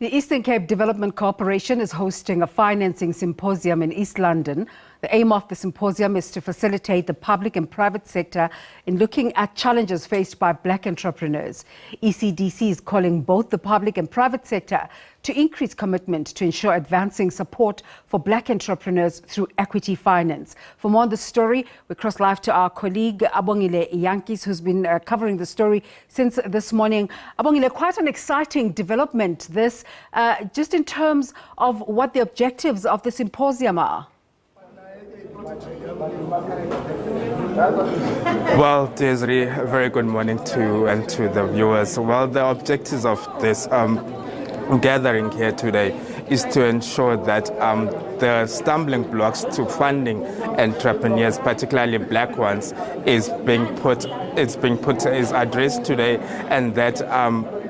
The Eastern Cape Development Corporation is hosting a financing symposium in East London. The aim of the symposium is to facilitate the public and private sector in looking at challenges faced by black entrepreneurs. ECDC is calling both the public and private sector to increase commitment to ensure advancing support for black entrepreneurs through equity finance. For more on the story, we cross live to our colleague Abongile Jantjies, who's been covering the story since this morning. Abongile, quite an exciting development this, just in terms of what the objectives of the symposium are. Well, Desiree, a very good morning to you and to the viewers. Well, the objectives of this gathering here today is to ensure that the stumbling blocks to funding entrepreneurs, particularly black ones, is addressed today, and that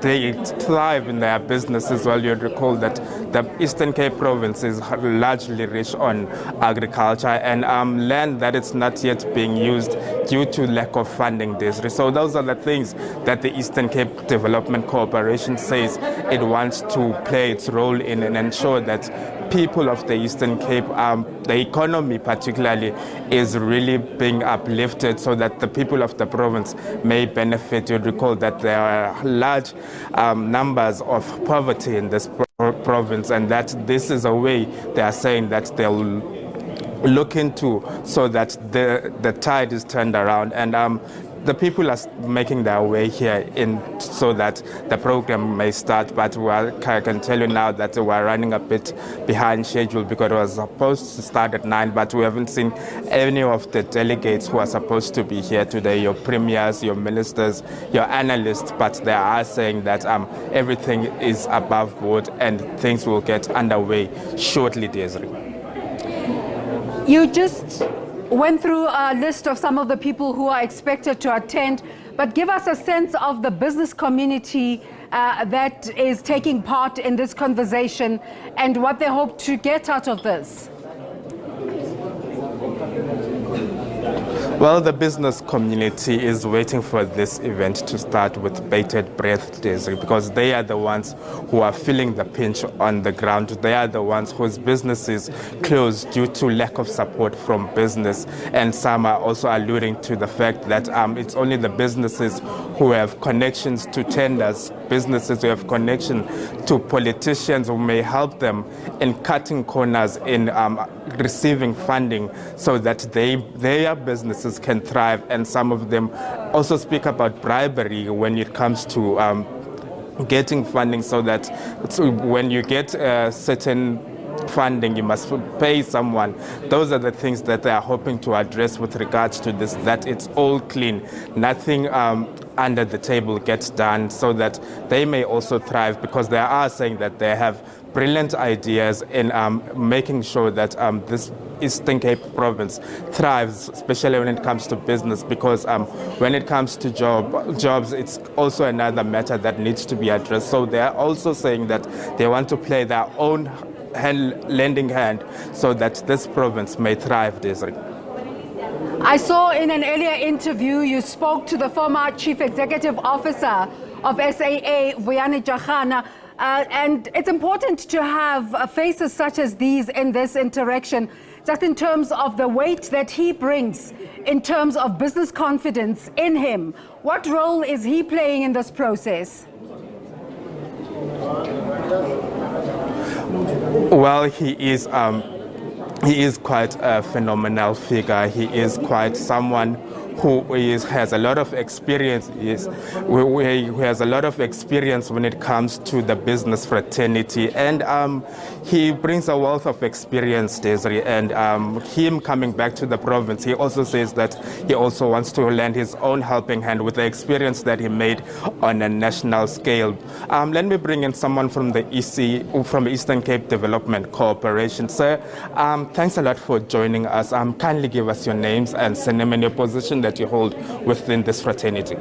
they thrive in their businesses. Well, you'll recall that the Eastern Cape province is largely rich on agriculture and land that is not yet being used due to lack of funding. So those are the things that the Eastern Cape Development Corporation says it wants to play its role in and ensure that people of the Eastern Cape, the economy particularly, is really being uplifted so that the people of the province may benefit. You recall that there are large numbers of poverty in this province, and that this is a way they are saying that they'll look into so that the tide is turned around. And the people are making their way here in so that the program may start, but I can tell you now that we're running a bit behind schedule because it was supposed to start at 9, but we haven't seen any of the delegates who are supposed to be here today, your premiers, your ministers, your analysts, but they are saying that everything is above board and things will get underway shortly, Desiree. You just went through a list of some of the people who are expected to attend, but give us a sense of the business community that is taking part in this conversation and what they hope to get out of this. Well, the business community is waiting for this event to start with bated breath, Desiree, because they are the ones who are feeling the pinch on the ground. They are the ones whose businesses closed due to lack of support from business. And some are also alluding to the fact that it's only the businesses who have connections to tenders, businesses who have connection to politicians who may help them in cutting corners in receiving funding so that their businesses can thrive. And some of them also speak about bribery when it comes to getting funding, so that when you get certain funding, you must pay someone. Those are the things that they are hoping to address with regards to this, that it's all clean, nothing under the table gets done, so that they may also thrive, because they are saying that they have brilliant ideas in making sure that this Eastern Cape province thrives, especially when it comes to business, because when it comes to jobs, it's also another matter that needs to be addressed. So they are also saying that they want to play their own lending hand so that this province may thrive, Desiree. I saw in an earlier interview you spoke to the former Chief Executive Officer of SAA, Vuyani Jachana, and it's important to have faces such as these in this interaction, just in terms of the weight that he brings, in terms of business confidence in him. What role is he playing in this process? Well, he is quite a phenomenal figure. He is quite someone who has a lot of experience. Who has a lot of experience when it comes to the business fraternity, and he brings a wealth of experience, Desiree. And him coming back to the province, he also says that he also wants to lend his own helping hand with the experience that he made on a national scale. Let me bring in someone from the from Eastern Cape Development Corporation. Sir, thanks a lot for joining us. Kindly give us your names and surname and your position that you hold within this fraternity.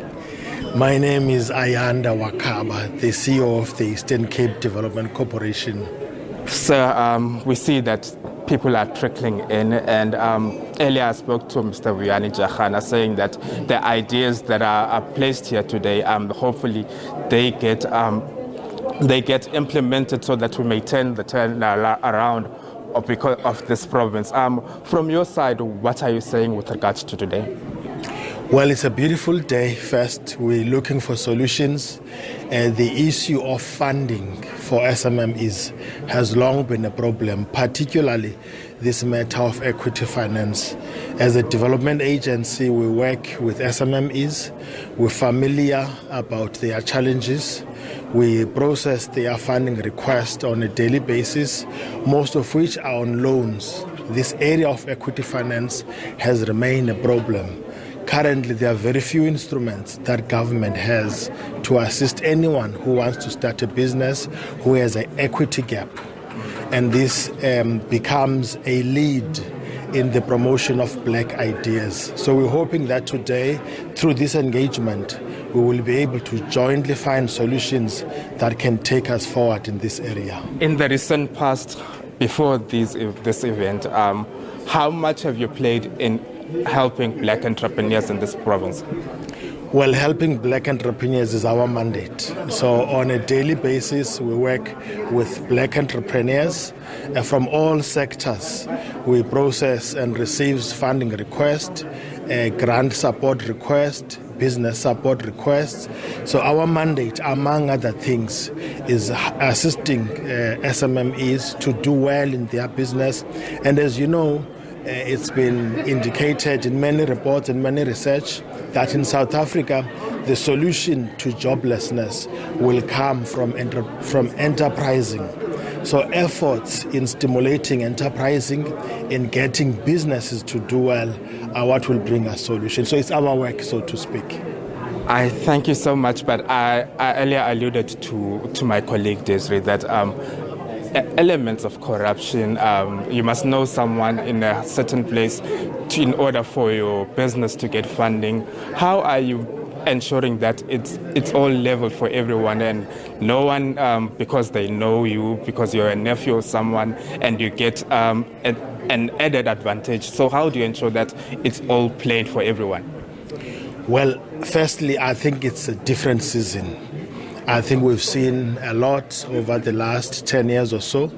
My name is Ayanda Wakaba, the CEO of the Eastern Cape Development Corporation. Sir, we see that people are trickling in, and earlier I spoke to Mr. Vuyani Jachana saying that the ideas that are placed here today, hopefully they get they get implemented so that we may turn the turn around because of this province. From your side, what are you saying with regards to today? Well, it's a beautiful day. First, we're looking for solutions. The issue of funding for SMMEs has long been a problem, particularly this matter of equity finance. As a development agency, we work with SMMEs. We're familiar about their challenges. We process their funding requests on a daily basis, most of which are on loans. This area of equity finance has remained a problem. Currently, there are very few instruments that government has to assist anyone who wants to start a business who has an equity gap. And this becomes a lead in the promotion of black ideas. So we're hoping that today, through this engagement, we will be able to jointly find solutions that can take us forward in this area. In the recent past, before this event, how much have you played in helping black entrepreneurs in this province? Well, helping black entrepreneurs is our mandate. So on a daily basis, we work with black entrepreneurs from all sectors. We process and receive funding requests, grant support requests, business support requests. So our mandate, among other things, is assisting SMMEs to do well in their business. And as you know, it's been indicated in many reports and many research that in South Africa, the solution to joblessness will come from enterprising. So efforts in stimulating enterprising, in getting businesses to do well, are what will bring us solutions. So it's our work, so to speak. I thank you so much, but I earlier alluded to my colleague Desiree that elements of corruption, you must know someone in a certain place in order for your business to get funding. How are you ensuring that it's all level for everyone and no one, because they know you, because you're a nephew of someone, and you get an added advantage? So how do you ensure that it's all played for everyone? Well, firstly, I think it's a different season. I think we've seen a lot over the last 10 years or so,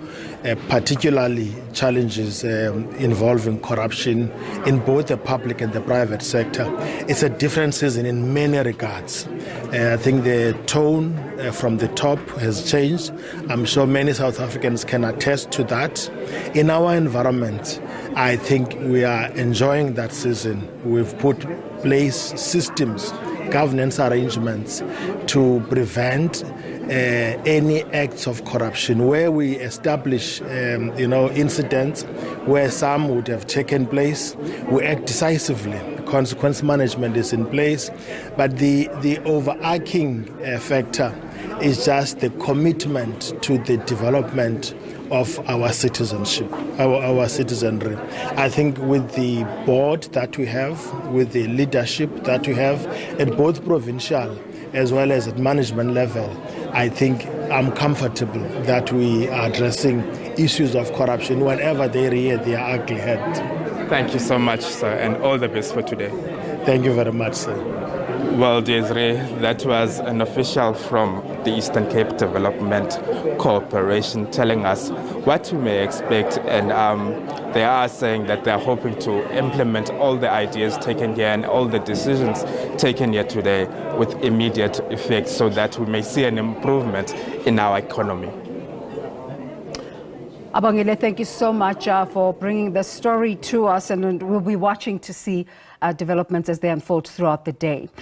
particularly challenges involving corruption in both the public and the private sector. It's a different season in many regards. I think the tone from the top has changed. I'm sure many South Africans can attest to that. In our environment, I think we are enjoying that season. We've put place systems, governance arrangements to prevent any acts of corruption. Where we establish, incidents where some would have taken place, we act decisively. Consequence management is in place, but the overarching factor is just the commitment to the development of our citizenship, our citizenry. I think with the board that we have, with the leadership that we have at both provincial as well as at management level, I think I'm comfortable that we are addressing issues of corruption whenever they rear their ugly head. Thank you so much, sir, and all the best for today. Thank you very much, sir. Well, Desiree, that was an official from the Eastern Cape Development Corporation telling us what we may expect, and they are saying that they're hoping to implement all the ideas taken here and all the decisions taken here today with immediate effect so that we may see an improvement in our economy. Abongile, thank you so much for bringing the story to us, and we'll be watching to see developments as they unfold throughout the day.